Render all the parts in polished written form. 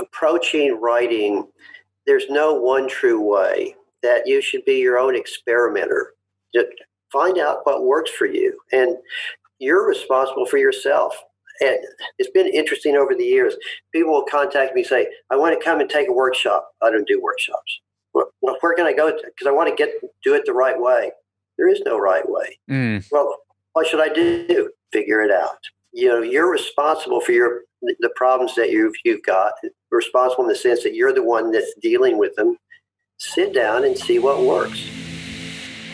approaching writing, there's no one true way, that you should be your own experimenter. Just find out what works for you, and you're responsible for yourself. And it's been interesting over the years. People will contact me and say, I want to come and take a workshop. I don't do workshops. Well, where can I go? Because I want to do it the right way. There is no right way. Well, what should I do? Figure it out. You're responsible for the problems that you've got. Responsible in the sense that you're the one that's dealing with them. Sit down and see what works.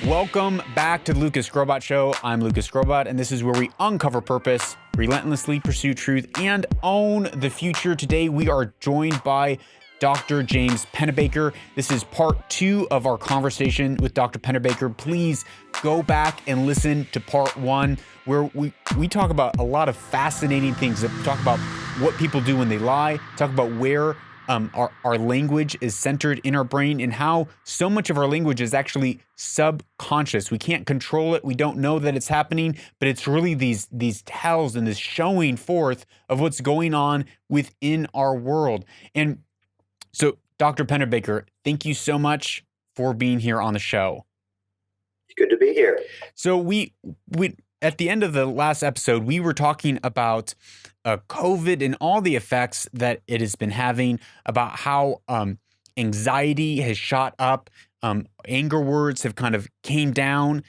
Welcome back to the Lucas Grobot Show. I'm Lucas Grobot, and this is where we uncover purpose, relentlessly pursue truth, and own the future. Today, we are joined by Dr. James Pennebaker. This is part 2 of our conversation with Dr. Pennebaker. Please go back and listen to part 1, where we talk about a lot of fascinating things. We talk about what people do when they lie, talk about where our language is centered in our brain, and how so much of our language is actually subconscious. We can't control it. We don't know that it's happening, but it's really these tells and this showing forth of what's going on within our world. And so, Dr. Pennebaker, thank you so much for being here on the show. It's good to be here. So we at the end of the last episode, we were talking about COVID and all the effects that it has been having, about how anxiety has shot up, anger words have kind of came down,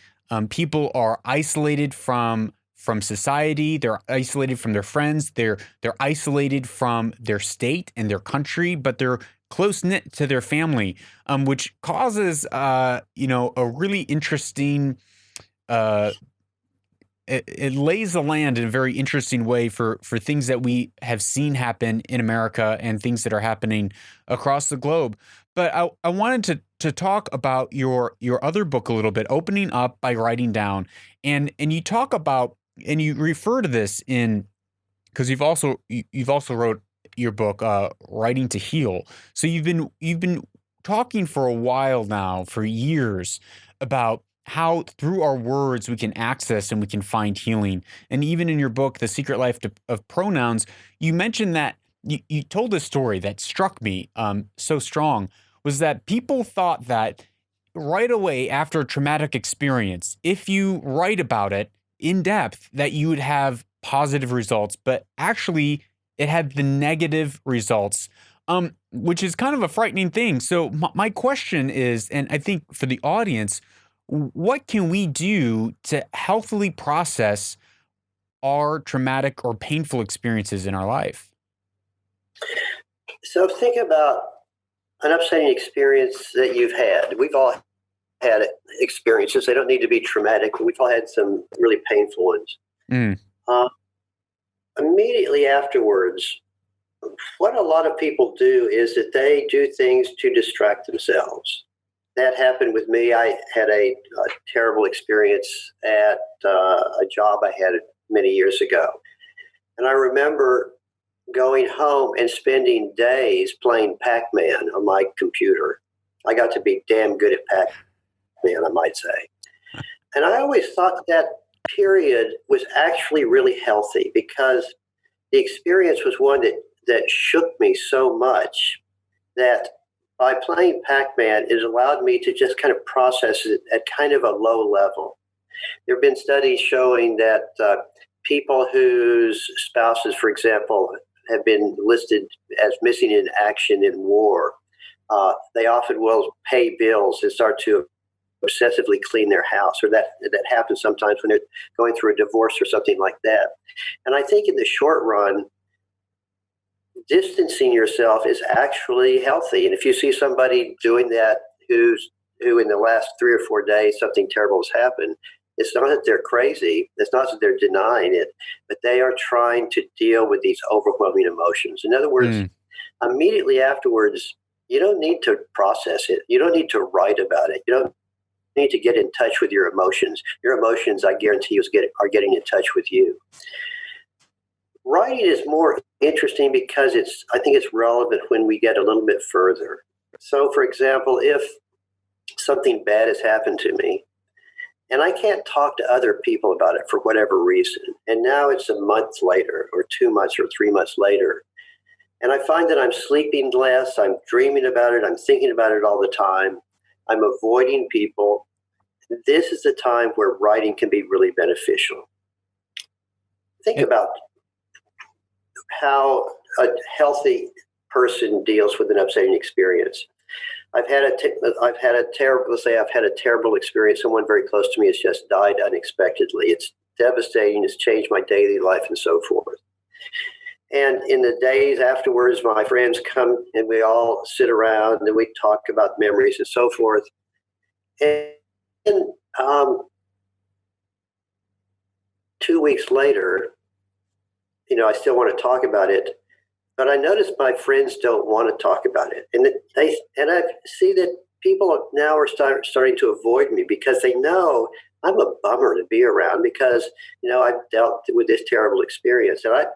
people are isolated from society, they're isolated from their friends, they're isolated from their state and their country, but they're close-knit to their family, which causes a really interesting it lays the land in a very interesting way for things that we have seen happen in America and things that are happening across the globe. But I wanted to talk about your other book a little bit, Opening Up by Writing Down. And you talk about, and you refer to this because you've also wrote your book, Writing to Heal. So you've been talking for a while now, for years, about how through our words we can access and we can find healing. And even in your book, The Secret Life of Pronouns, you mentioned that you told a story that struck me so strong, was that people thought that right away after a traumatic experience, if you write about it in depth, that you would have positive results, but actually it had the negative results, which is kind of a frightening thing. So my question is, and I think for the audience, what can we do to healthily process our traumatic or painful experiences in our life? So think about an upsetting experience that you've had. We've all had experiences. They don't need to be traumatic, but we've all had some really painful ones. Immediately afterwards, what a lot of people do is that they do things to distract themselves. That happened with me. I had a terrible experience at a job I had many years ago. And I remember going home and spending days playing Pac-Man on my computer. I got to be damn good at Pac-Man, I might say. And I always thought that period was actually really healthy, because the experience was one that shook me so much that by playing Pac-Man, it allowed me to just kind of process it at kind of a low level. There have been studies showing that people whose spouses, for example, have been listed as missing in action in war, they often will pay bills and start to obsessively clean their house, or that happens sometimes when they're going through a divorce or something like that. And I think in the short run, distancing yourself is actually healthy. And if you see somebody doing that who in the last 3 or 4 days something terrible has happened, it's not that they're crazy, it's not that they're denying it, but they are trying to deal with these overwhelming emotions. In other words, immediately afterwards, you don't need to process it. You don't need to write about it. You don't need to get in touch with your emotions. Your emotions, I guarantee you, are getting in touch with you. Writing is more interesting because I think it's relevant when we get a little bit further. So, for example, if something bad has happened to me and I can't talk to other people about it for whatever reason, and now it's a month later or 2 months or 3 months later, And I find that I'm sleeping less, I'm dreaming about it, I'm thinking about it all the time, I'm avoiding people. This is the time where writing can be really beneficial. Think about how a healthy person deals with an upsetting experience. I've had a terrible. Let's say I've had a terrible experience. Someone very close to me has just died unexpectedly. It's devastating. It's changed my daily life and so forth. And in the days afterwards, my friends come and we all sit around and we talk about memories and so forth. And um, 2 weeks later, I still want to talk about it, but I notice my friends don't want to talk about it, and I see that people now are starting to avoid me because they know I'm a bummer to be around because I've dealt with this terrible experience, and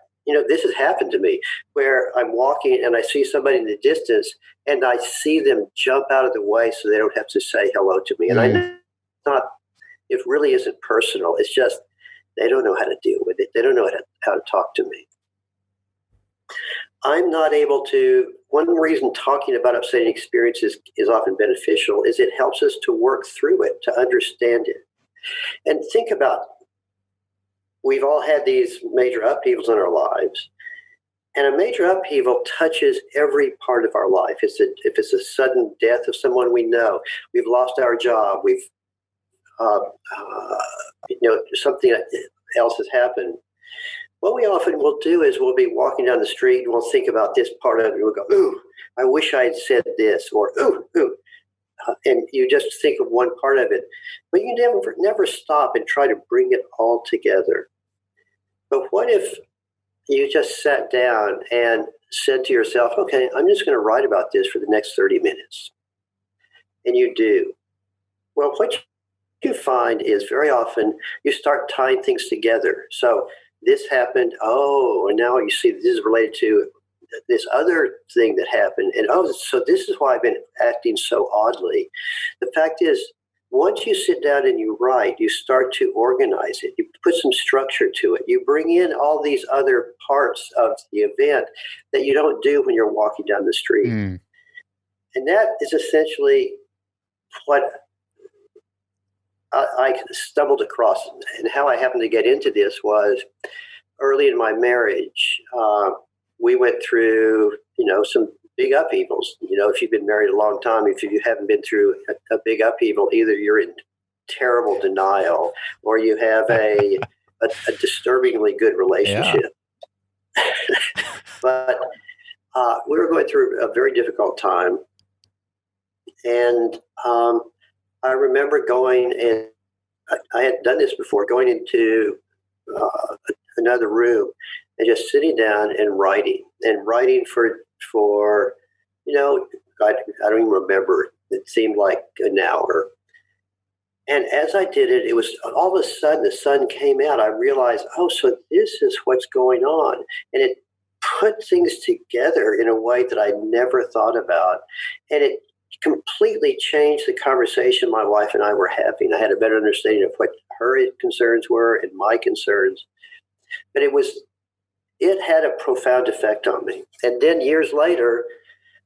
this has happened to me where I'm walking and I see somebody in the distance and I see them jump out of the way so they don't have to say hello to me, and I know it really isn't personal. It's just they don't know how to deal with it. They don't know how to talk to me. I'm not able to. One reason talking about upsetting experiences is often beneficial is it helps us to work through it, to understand it. And think about, we've all had these major upheavals in our lives. And a major upheaval touches every part of our life. If it's a sudden death of someone we know, we've lost our job, we've something else has happened. What we often will do is we'll be walking down the street and we'll think about this part of it. And we'll go, ooh, I wish I had said this, or ooh. And you just think of one part of it. But you never stop and try to bring it all together. But what if you just sat down and said to yourself, okay, I'm just going to write about this for the next 30 minutes. And you do. Well, what you find is very often you start tying things together. So this happened, and now you see this is related to this other thing that happened. And so this is why I've been acting so oddly. The fact is, once you sit down and you write, you start to organize it. You put some structure to it. You bring in all these other parts of the event that you don't do when you're walking down the street. And that is essentially what I stumbled across. And how I happened to get into this was early in my marriage. We went through, some big upheavals. If you've been married a long time, if you haven't been through a big upheaval, either you're in terrible denial or you have a disturbingly good relationship. Yeah. But we were going through a very difficult time. And I remember going, and I had done this before, going into another room and just sitting down and writing for I don't even remember. It seemed like an hour. And as I did it, it was all of a sudden the sun came out. I realized, so this is what's going on. And it put things together in a way that I never thought about. And it completely changed the conversation my wife and I were having. I had a better understanding of what her concerns were and my concerns. But it had a profound effect on me. And then years later,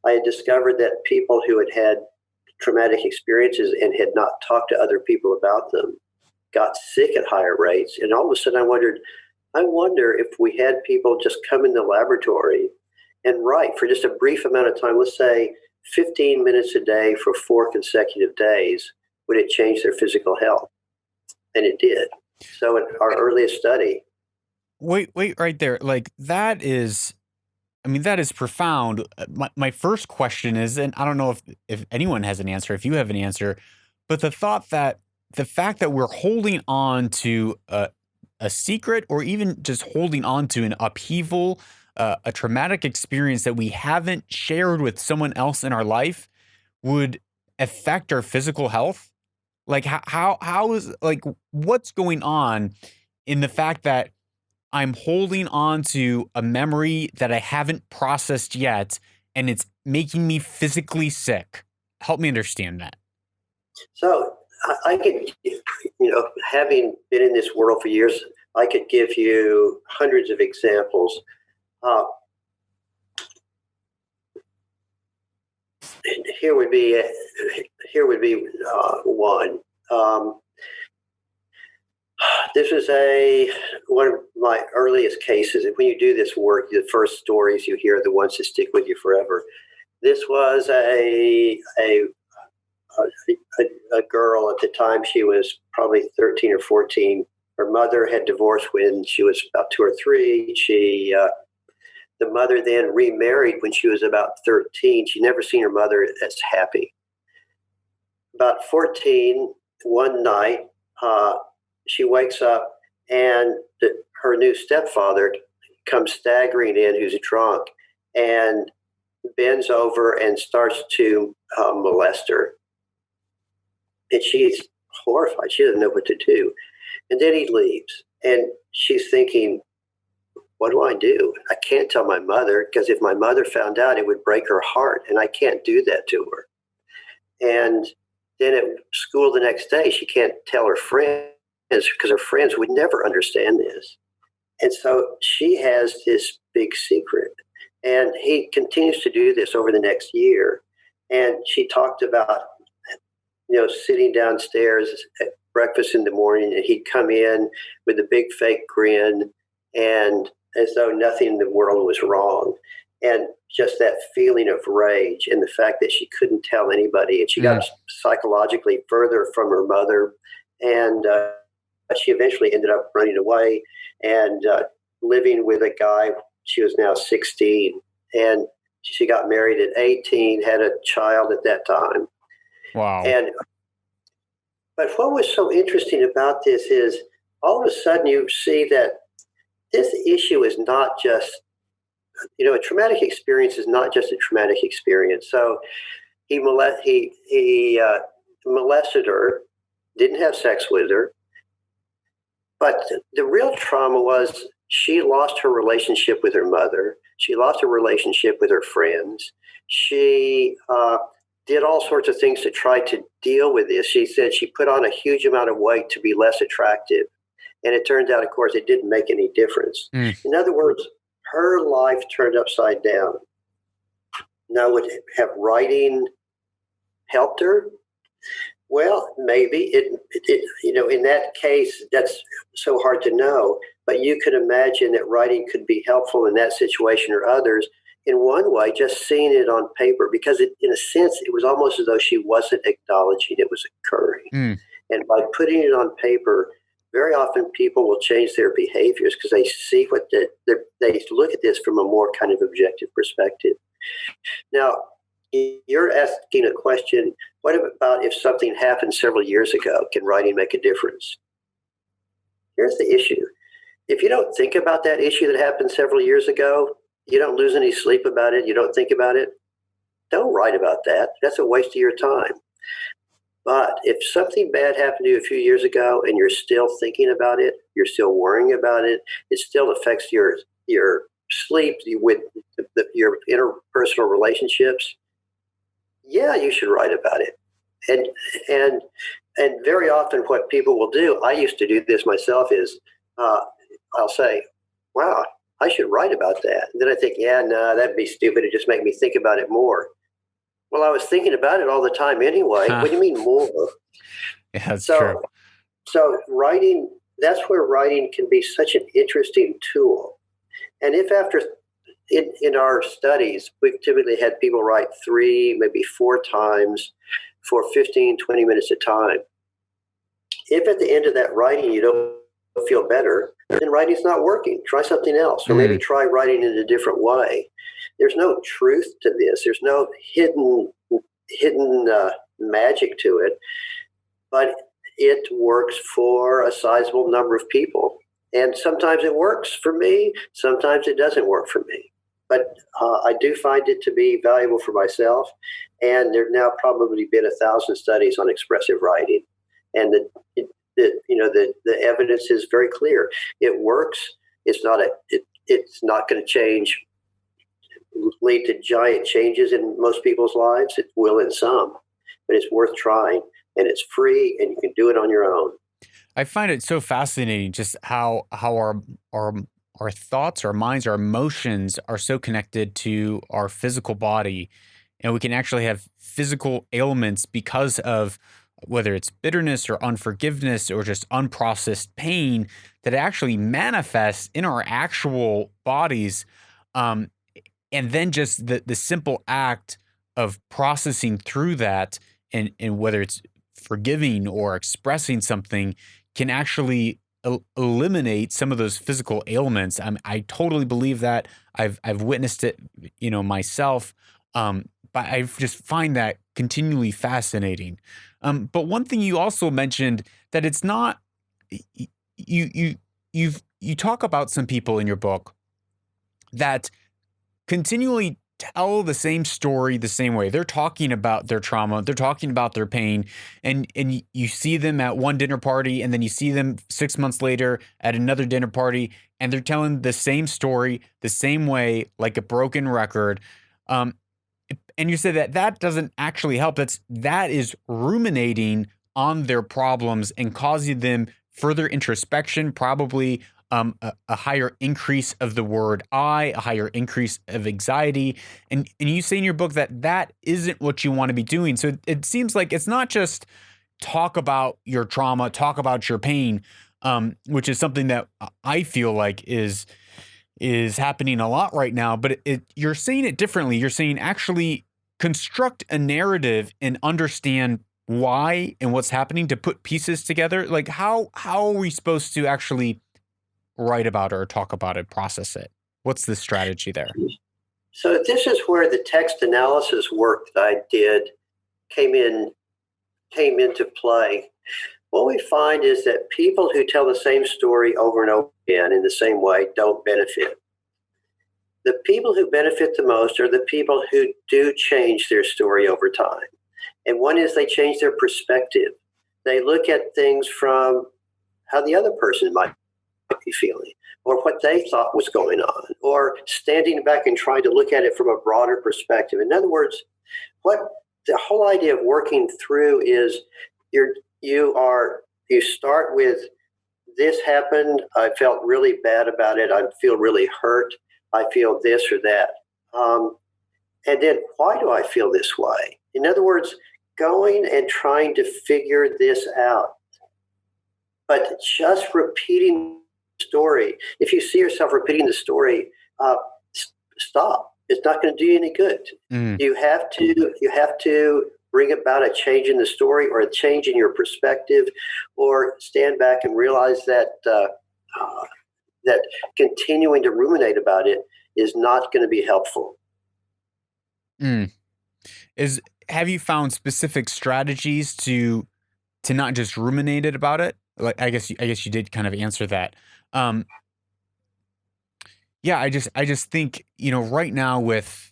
I had discovered that people who had had traumatic experiences and had not talked to other people about them got sick at higher rates. And all of a sudden I wonder if we had people just come in the laboratory and write for just a brief amount of time, let's say 15 minutes a day for 4 consecutive days, would it change their physical health? And it did. So in our earliest study. Wait right there. Like that is profound. My first question is, and I don't know if anyone has an answer, if you have an answer, but the fact that we're holding on to a secret or even just holding on to an upheaval, a traumatic experience that we haven't shared with someone else in our life would affect our physical health. Like how is, like, what's going on in the fact that I'm holding on to a memory that I haven't processed yet, and it's making me physically sick? Help me understand that. So I could, having been in this world for years, I could give you hundreds of examples. here would be one. This is one of my earliest cases. And when you do this work, the first stories you hear are the ones that stick with you forever. This was a girl at the time. She was probably 13 or 14. Her mother had divorced when she was about 2 or 3. The mother then remarried when she was about 13. She'd never seen her mother as happy. About 14, one night, she wakes up and her new stepfather comes staggering in, who's drunk, and bends over and starts to molest her. And she's horrified. She doesn't know what to do. And then he leaves. And she's thinking, what do I do? I can't tell my mother, because if my mother found out, it would break her heart. And I can't do that to her. And then at school the next day, she can't tell her friends because her friends would never understand this. And so she has this big secret. And he continues to do this over the next year. And she talked about, sitting downstairs at breakfast in the morning, and he'd come in with a big fake grin and as though nothing in the world was wrong. And just that feeling of rage and the fact that she couldn't tell anybody. And she got psychologically further from her mother. And she eventually ended up running away and living with a guy. She was now 16. And she got married at 18, had a child at that time. Wow. But what was so interesting about this is all of a sudden you see that this issue is not just, a traumatic experience is not just a traumatic experience. So he molested her, didn't have sex with her. But the real trauma was she lost her relationship with her mother. She lost her relationship with her friends. She did all sorts of things to try to deal with this. She said she put on a huge amount of weight to be less attractive. And it turns out, of course, it didn't make any difference. In other words, her life turned upside down. Now, would have writing helped her? Well, maybe in that case, that's so hard to know. But you could imagine that writing could be helpful in that situation or others. In one way, just seeing it on paper, because in a sense, it was almost as though she wasn't acknowledging it was occurring. And by putting it on paper, very often people will change their behaviors because they see they look at this from a more kind of objective perspective. Now, you're asking a question, what about if something happened several years ago? Can writing make a difference? Here's the issue. If you don't think about that issue that happened several years ago, you don't lose any sleep about it, you don't think about it, don't write about that. That's a waste of your time. But if something bad happened to you a few years ago and you're still thinking about it, you're still worrying about it, it still affects your sleep with your interpersonal relationships, yeah, you should write about it. And very often what people will do, I used to do this myself, is I'll say, wow, I should write about that. And then I think, no, that'd be stupid. It'd just make me think about it more. Well, I was thinking about it all the time anyway. What do you mean more? Yeah, that's true. So writing, that's where writing can be such an interesting tool. And if in our studies, we've typically had people write 3, maybe 4 times for 15, 20 minutes at a time. If at the end of that writing you don't feel better, then writing's not working. Try something else, or maybe try writing in a different way. There's no truth to this. There's no hidden magic to it, but it works for a sizable number of people. And sometimes it works for me. Sometimes it doesn't work for me. But I do find it to be valuable for myself. And there have now probably been 1,000 studies on expressive writing. And the evidence is very clear. It works. It's not going to lead to giant changes in most people's lives. It will in some, but it's worth trying, and it's free, and you can do it on your own. I find it so fascinating just how our thoughts, our minds, our emotions are so connected to our physical body. and we can actually have physical ailments because of whether it's bitterness or unforgiveness or just unprocessed pain that actually manifests in our actual bodies. Um, and then just the simple act of processing through that, and whether it's forgiving or expressing something, can actually eliminate some of those physical ailments. I totally believe that. I've witnessed it, myself. But I just find that continually fascinating. But one thing you also mentioned, that it's not you talk about some people in your book that continually tell the same story the same way. They're talking about their trauma, they're talking about their pain, and you see them at one dinner party, and then you see them 6 months later at another dinner party, and they're telling the same story the same way, like a broken record. Um, and you say that that doesn't actually help. That is ruminating on their problems and causing them further introspection, probably a higher increase of the word I, a higher increase of anxiety. And you say in your book that that isn't what you want to be doing. So it seems like it's not just talk about your trauma, talk about your pain, which is something that I feel like is happening a lot right now. But you're saying it differently. You're saying actually construct a narrative and understand why and what's happening to put pieces together. Like how are we supposed to actually write about it or talk about it, process it? What's the strategy there? So this is where the text analysis work that I did came into play. What we find is that people who tell the same story over and over again in the same way don't benefit. The people who benefit the most are the people who do change their story over time. And one is they change their perspective. They look at things from how the other person might be feeling, or what they thought was going on, or standing back and trying to look at it from a broader perspective. In other words, what the whole idea of working through is you start with, this happened, I felt really bad about it, I feel really hurt, I feel this or that. And then why do I feel this way? In other words, going and trying to figure this out. But just repeating the story, if you see yourself repeating the story, stop. It's not going to do you any good. You have to bring about a change in the story, or a change in your perspective, or stand back and realize that that continuing to ruminate about it is not going to be helpful. Have you found specific strategies to not just ruminate it about it? Like I guess you did kind of answer that. Yeah, I just think, right now with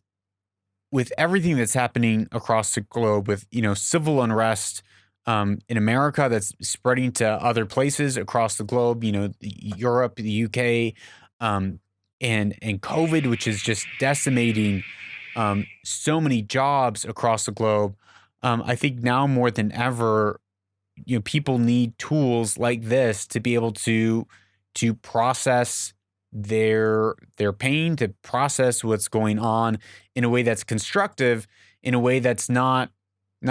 everything that's happening across the globe, with civil unrest in America that's spreading to other places across the globe, Europe, the UK, and COVID, which is just decimating so many jobs across the globe. I think now more than ever, people need tools like this to be able to process their pain, to process what's going on in a way that's constructive, in a way that's not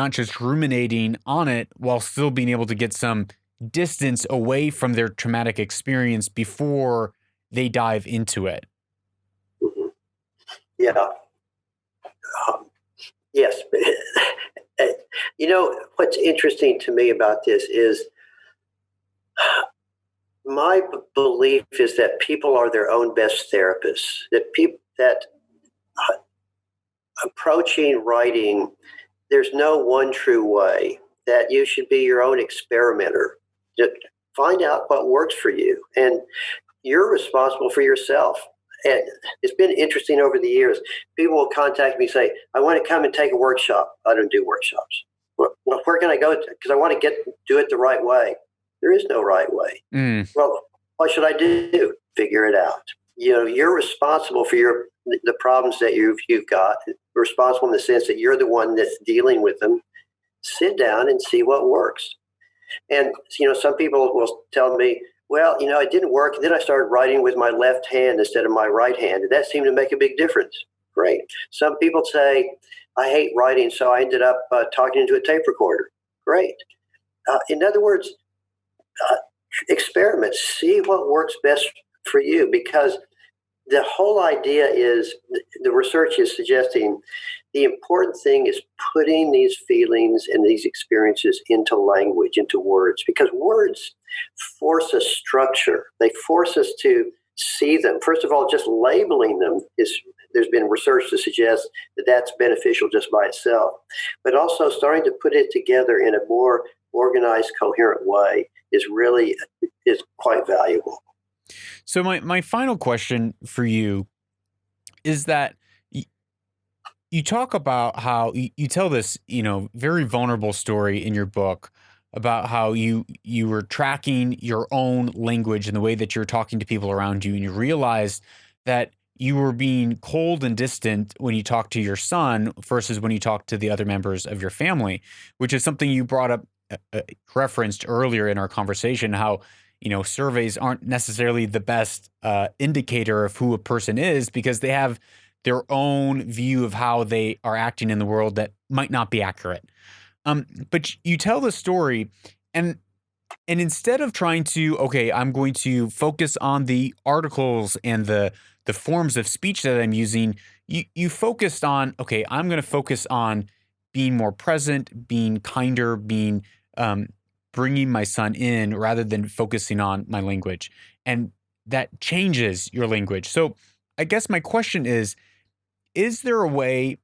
just ruminating on it, while still being able to get some distance away from their traumatic experience before they dive into it. Mm-hmm. Yeah. Yes. What's interesting to me about this is my belief is that people are their own best therapists. That approaching writing, there's no one true way. That you should be your own experimenter. Just find out what works for you, and you're responsible for yourself. And it's been interesting over the years. People will contact me and say, I want to come and take a workshop. I don't do workshops. Well, where can I go? Because I want to do it the right way. There is no right way. Well, what should I do? Figure it out. You're responsible for the problems that you've got. You're responsible in the sense that you're the one that's dealing with them. Sit down and see what works. And, some people will tell me, well, it didn't work. And then I started writing with my left hand instead of my right hand. And that seemed to make a big difference. Great. Some people say, I hate writing, so I ended up talking into a tape recorder. Great. In other words, uh, experiment, see what works best for you, because the whole idea is the research is suggesting the important thing is putting these feelings and these experiences into language, into words, because words force a structure. They force us to see them. First of all, just labeling them is, there's been research to suggest that that's beneficial just by itself, but also starting to put it together in a more organized, coherent way is quite valuable. So my final question for you is that you talk about how you tell this, very vulnerable story in your book about how you were tracking your own language and the way that you're talking to people around you, and you realized that you were being cold and distant when you talk to your son versus when you talk to the other members of your family, which is something you brought up, referenced earlier in our conversation, how surveys aren't necessarily the best indicator of who a person is, because they have their own view of how they are acting in the world that might not be accurate. But you tell the story, and instead of trying to, okay, I'm going to focus on the articles and the forms of speech that I'm using, you focused on, okay, I'm going to focus on being more present, being kinder, being bringing my son in rather than focusing on my language, and that changes your language. So I guess my question is there a way,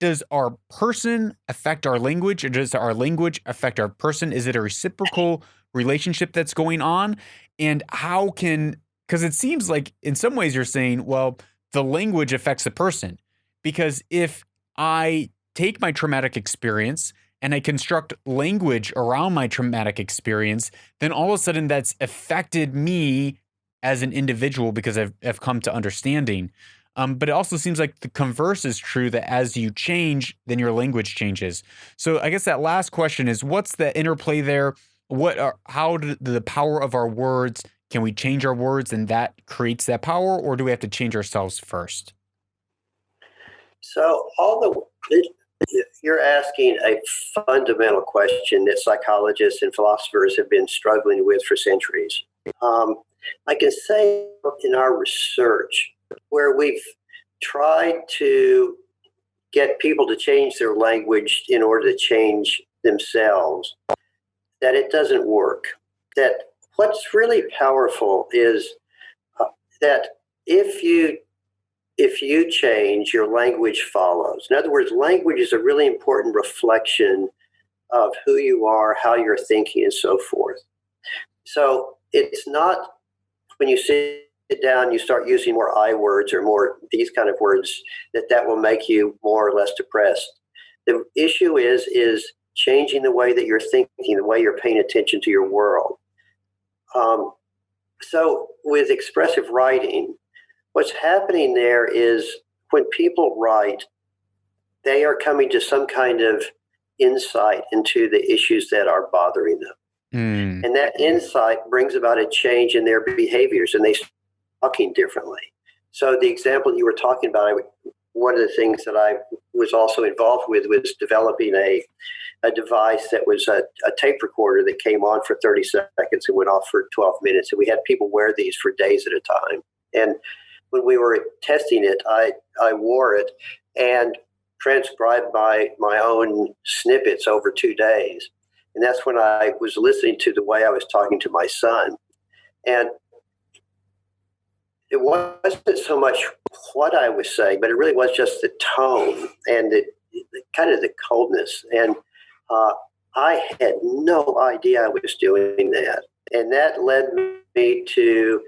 does our person affect our language, or does our language affect our person? Is it a reciprocal relationship that's going on? And how can, because it seems like in some ways you're saying, well, the language affects the person. Because if I take my traumatic experience and I construct language around my traumatic experience, then all of a sudden that's affected me as an individual because I've come to understanding. But it also seems like the converse is true, that as you change, then your language changes. So I guess that last question is, what's the interplay there? How do the power of our words, can we change our words and that creates that power, or do we have to change ourselves first? So you're asking a fundamental question that psychologists and philosophers have been struggling with for centuries. I can say in our research, where we've tried to get people to change their language in order to change themselves, that it doesn't work. That what's really powerful is that if you change, your language follows. In other words, language is a really important reflection of who you are, how you're thinking, and so forth. So it's not when you sit down, you start using more I words or more these kind of words, that will make you more or less depressed. The issue is changing the way that you're thinking, the way you're paying attention to your world. So with expressive writing, what's happening there is when people write, they are coming to some kind of insight into the issues that are bothering them. And that insight brings about a change in their behaviors, and they start talking differently. So the example you were talking about, one of the things that I was also involved with was developing a device that was a tape recorder that came on for 30 seconds and went off for 12 minutes. And we had people wear these for days at a time. And when we were testing it, I wore it and transcribed my own snippets over 2 days. And that's when I was listening to the way I was talking to my son. And it wasn't so much what I was saying, but it really was just the tone and the kind of the coldness. And I had no idea I was doing that. And that led me to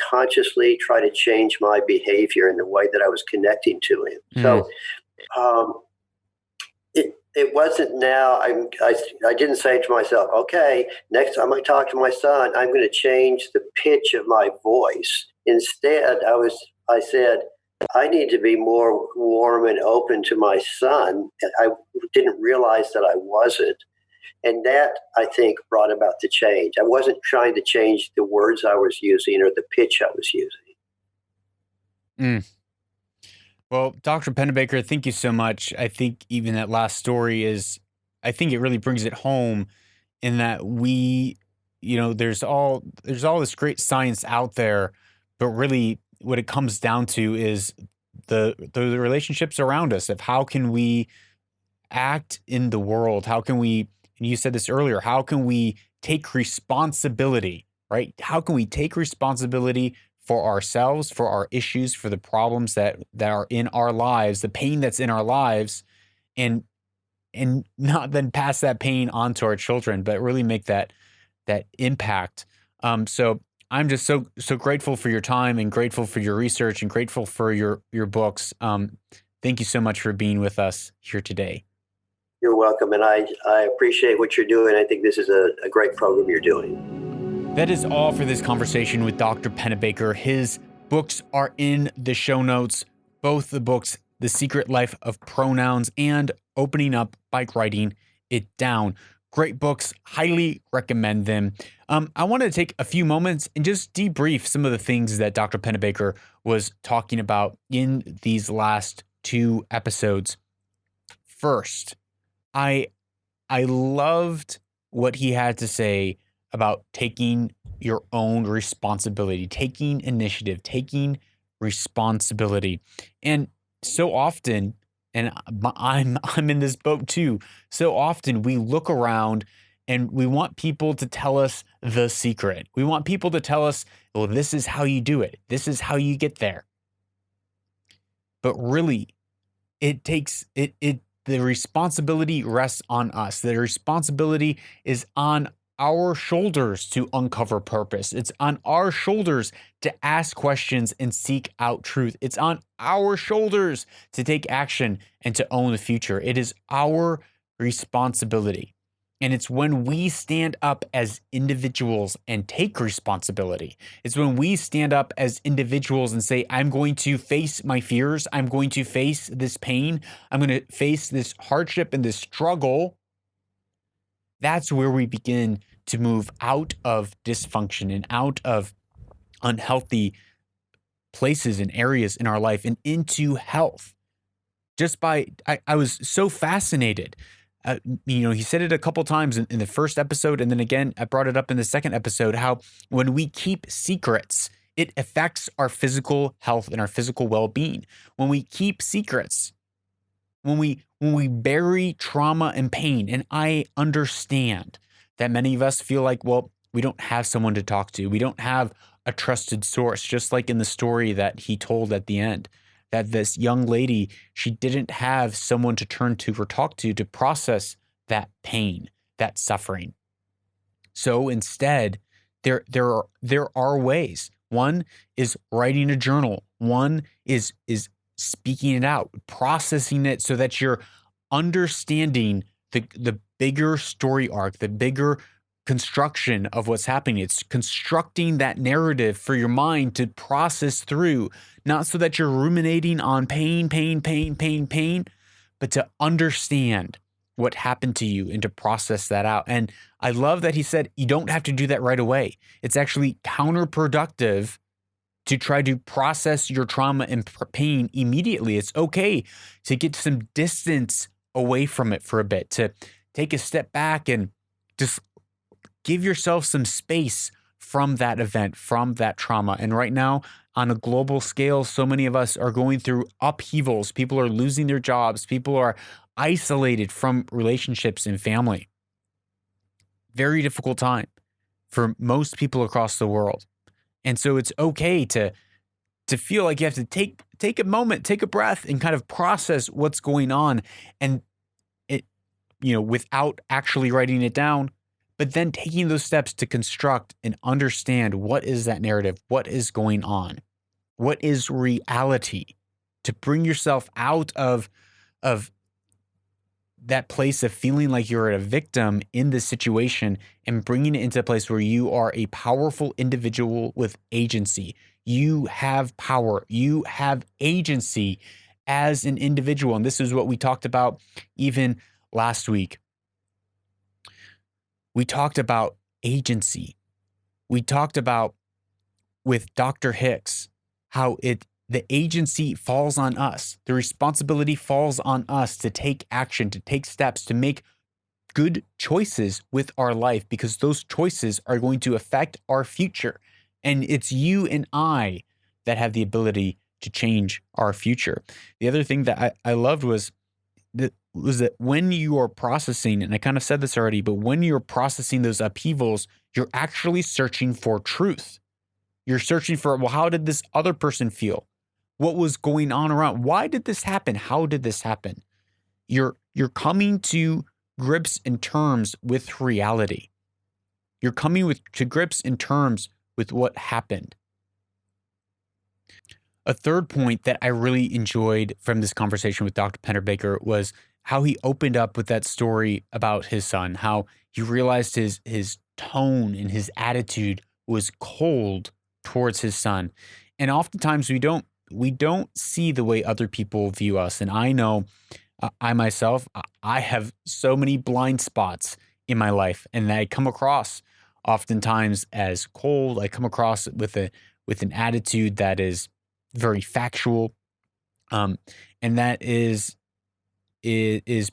consciously try to change my behavior in the way that I was connecting to him. So it wasn't now, I didn't say to myself, okay, next time I talk to my son, I'm going to change the pitch of my voice. Instead, I said, I need to be more warm and open to my son. I didn't realize that I wasn't. And that, I think, brought about the change. I wasn't trying to change the words I was using or the pitch I was using. Well, Dr. Pennebaker, thank you so much. I think even that last story I think it really brings it home in that there's all this great science out there, but really what it comes down to is the relationships around us of how can we act in the world? How can we, and you said this earlier, how can we take responsibility, right? How can we take responsibility for ourselves, for our issues, for the problems that are in our lives, the pain that's in our lives, and not then pass that pain on to our children, but really make that impact. So I'm just so grateful for your time and grateful for your research and grateful for your books. Thank you so much for being with us here today. You're welcome. And I appreciate what you're doing. I think this is a great program you're doing. That is all for this conversation with Dr. Pennebaker. His books are in the show notes, both the books, The Secret Life of Pronouns and Opening Up by Writing It Down. Great books, highly recommend them. I want to take a few moments and just debrief some of the things that Dr. Pennebaker was talking about in these last two episodes. First, I loved what he had to say about taking your own responsibility, taking initiative, taking responsibility. And so often, and I'm in this boat too, so often we look around and we want people to tell us the secret. We want people to tell us, well, this is how you do it. This is how you get there. But really, it takes the responsibility rests on us. The responsibility is on our shoulders to uncover purpose. It's on our shoulders to ask questions and seek out truth. It's on our shoulders to take action and to own the future. It is our responsibility. And it's when we stand up as individuals and take responsibility. It's when we stand up as individuals and say, I'm going to face my fears. I'm going to face this pain. I'm going to face this hardship and this struggle. That's where we begin to move out of dysfunction and out of unhealthy places and areas in our life and into health. I was so fascinated. He said it a couple times in the first episode, and then again, I brought it up in the second episode, how when we keep secrets, it affects our physical health and our physical well-being. When we keep secrets, when we bury trauma and pain, and I understand that many of us feel like, well, we don't have someone to talk to. We don't have a trusted source, just like in the story that he told at the end, that this young lady, she didn't have someone to turn to or talk to process that pain, that suffering. So instead, there are ways. One is writing a journal. One is speaking it out, processing it so that you're understanding the bigger story arc, the bigger construction of what's happening. It's constructing that narrative for your mind to process through, not so that you're ruminating on pain, but to understand what happened to you and to process that out. And I love that he said you don't have to do that right away. It's actually counterproductive to try to process your trauma and pain immediately. It's okay to get some distance away from it for a bit, to take a step back and just give yourself some space from that event, from that trauma. And right now, on a global scale, so many of us are going through upheavals. People are losing their jobs. People are isolated from relationships and family. Very difficult time for most people across the world. And so it's okay to feel like you have to take a moment, take a breath, and kind of process what's going on, and it, without actually writing it down, but then taking those steps to construct and understand what is that narrative, what is going on, what is reality, to bring yourself out of that place of feeling like you're a victim in this situation and bringing it into a place where you are a powerful individual with agency. You have power. You have agency as an individual. And this is what we talked about even last week. We talked about agency. We talked about with Dr. Hicks how the agency falls on us. The responsibility falls on us to take action, to take steps, to make good choices with our life, because those choices are going to affect our future. And it's you and I that have the ability to change our future. The other thing that I loved was that when you are processing, and I kind of said this already, but when you're processing those upheavals, you're actually searching for truth. You're searching for, well, how did this other person feel? What was going on around? Why did this happen? How did this happen? You're coming to grips and terms with reality. You're coming to grips and terms with what happened. A third point that I really enjoyed from this conversation with Dr. Pennebaker was how he opened up with that story about his son, how he realized his tone and his attitude was cold towards his son. And oftentimes we don't see the way other people view us. And I know I myself, I have so many blind spots in my life, and I come across oftentimes as cold. I come across with an attitude that is very factual, and that is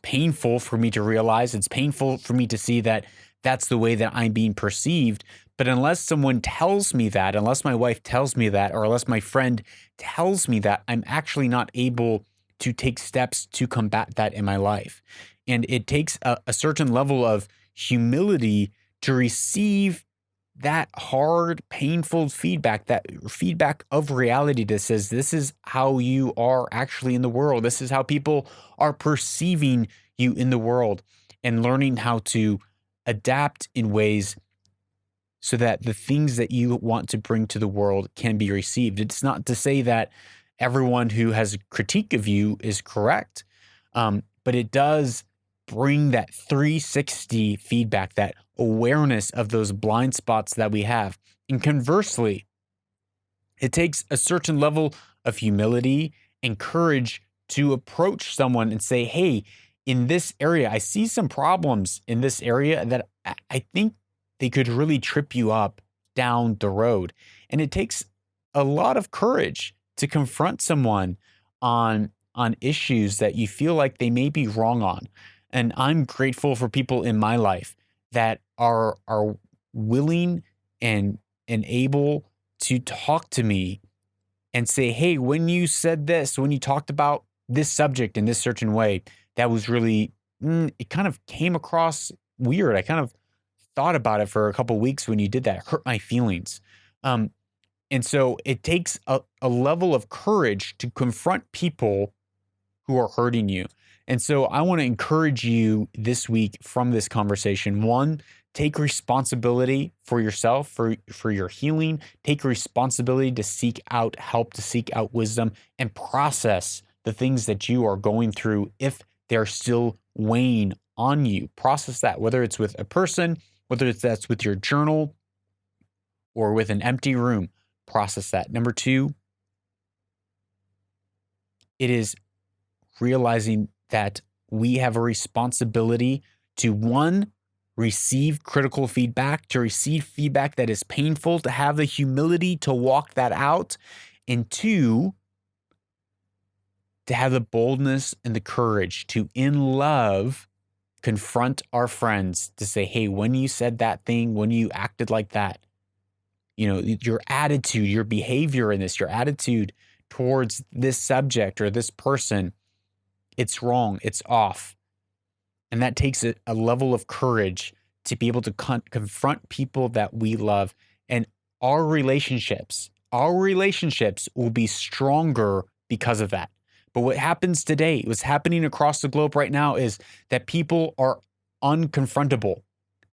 painful for me to realize. It's painful for me to see that that's the way that I'm being perceived. But unless someone tells me that, unless my wife tells me that, or unless my friend tells me that, I'm actually not able to take steps to combat that in my life. And it takes a certain level of humility to receive that hard, painful feedback, that feedback of reality that says, this is how you are actually in the world. This is how people are perceiving you in the world, and learning how to adapt in ways so that the things that you want to bring to the world can be received. It's not to say that everyone who has a critique of you is correct, but it does bring that 360 feedback, that awareness of those blind spots that we have. And conversely, it takes a certain level of humility and courage to approach someone and say, hey, in this area, I see some problems in this area that I think they could really trip you up down the road. And it takes a lot of courage to confront someone on issues that you feel like they may be wrong on. And I'm grateful for people in my life that are willing and able to talk to me and say, hey, when you said this, when you talked about this subject in this certain way, that was really, it kind of came across weird. I kind of thought about it for a couple of weeks when you did that. It hurt my feelings. And so it takes a level of courage to confront people who are hurting you. And so I want to encourage you this week from this conversation. One, take responsibility for yourself, for your healing. Take responsibility to seek out help, to seek out wisdom, and process the things that you are going through if they're still weighing on you. Process that, whether it's with a person, whether that's with your journal, or with an empty room. Process that. Number two, it is realizing that we have a responsibility to, one, receive critical feedback, to receive feedback that is painful, to have the humility to walk that out, and two, to have the boldness and the courage to, in love, confront our friends to say, hey, when you said that thing, when you acted like that, your attitude, your behavior in this, your attitude towards this subject or this person, it's wrong, it's off. And that takes a level of courage to be able to confront people that we love. And our relationships will be stronger because of that. But what happens today, what's happening across the globe right now, is that people are unconfrontable.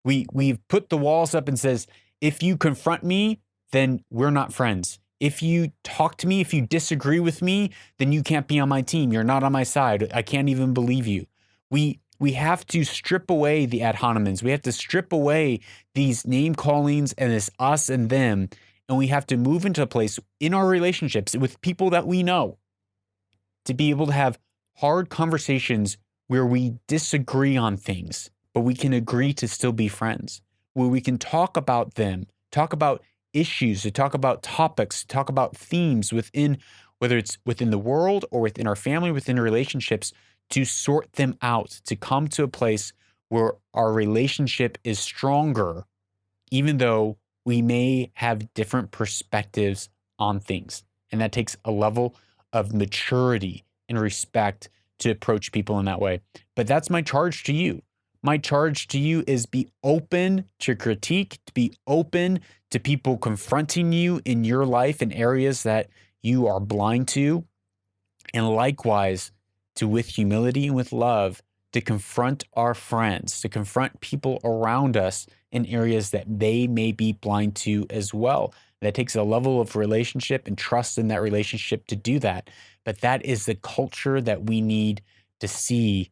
We've put the walls up and says, if you confront me, then we're not friends. If you talk to me, if you disagree with me, then you can't be on my team. You're not on my side. I can't even believe you. We have to strip away the ad hominems. We have to strip away these name callings and this us and them. And we have to move into a place in our relationships with people that we know to be able to have hard conversations where we disagree on things, but we can agree to still be friends, where we can talk about them, talk about issues, to talk about topics, talk about themes within whether it's within the world or within our family, within relationships, to sort them out, to come to a place where our relationship is stronger, even though we may have different perspectives on things. And that takes a level of maturity and respect to approach people in that way. But that's my charge to you. My charge to you is be open to critique, to be open to people confronting you in your life in areas that you are blind to. And likewise, to with humility and with love, to confront our friends, to confront people around us in areas that they may be blind to as well. That takes a level of relationship and trust in that relationship to do that. But that is the culture that we need to see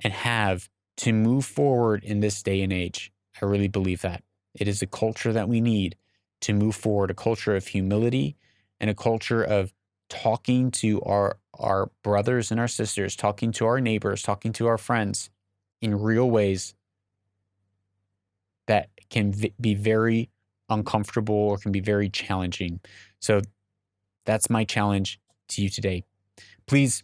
and have to move forward in this day and age. I really believe that. It is a culture that we need to move forward, a culture of humility and a culture of talking to our brothers and our sisters, talking to our neighbors, talking to our friends in real ways that can be very uncomfortable or can be very challenging. So that's my challenge to you today. Please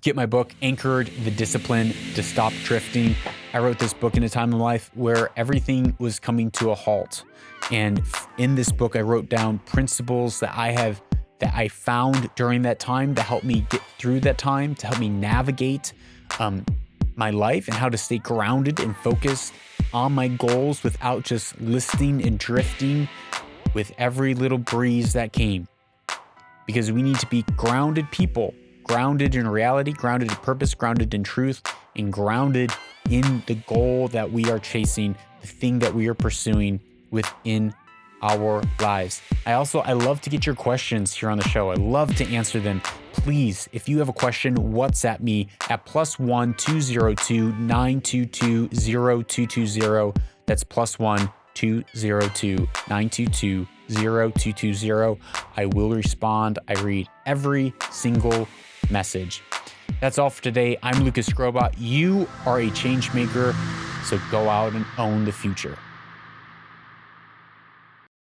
get my book, Anchored: The Discipline to Stop Drifting. I wrote this book in a time in life where everything was coming to a halt. And in this book, I wrote down principles that I found during that time to help me get through that time, to help me navigate my life and how to stay grounded and focused on my goals without just listing and drifting with every little breeze that came. Because we need to be grounded people, grounded in reality, grounded in purpose, grounded in truth, and grounded in the goal that we are chasing, the thing that we are pursuing within our lives. I love to get your questions here on the show. I love to answer them. Please, if you have a question, WhatsApp me at +1 202 922 0220. That's +1 202 922 0220. I will respond. I read every single message. That's all for today. I'm Lucas Skrobot. You are a change maker, so go out and own the future.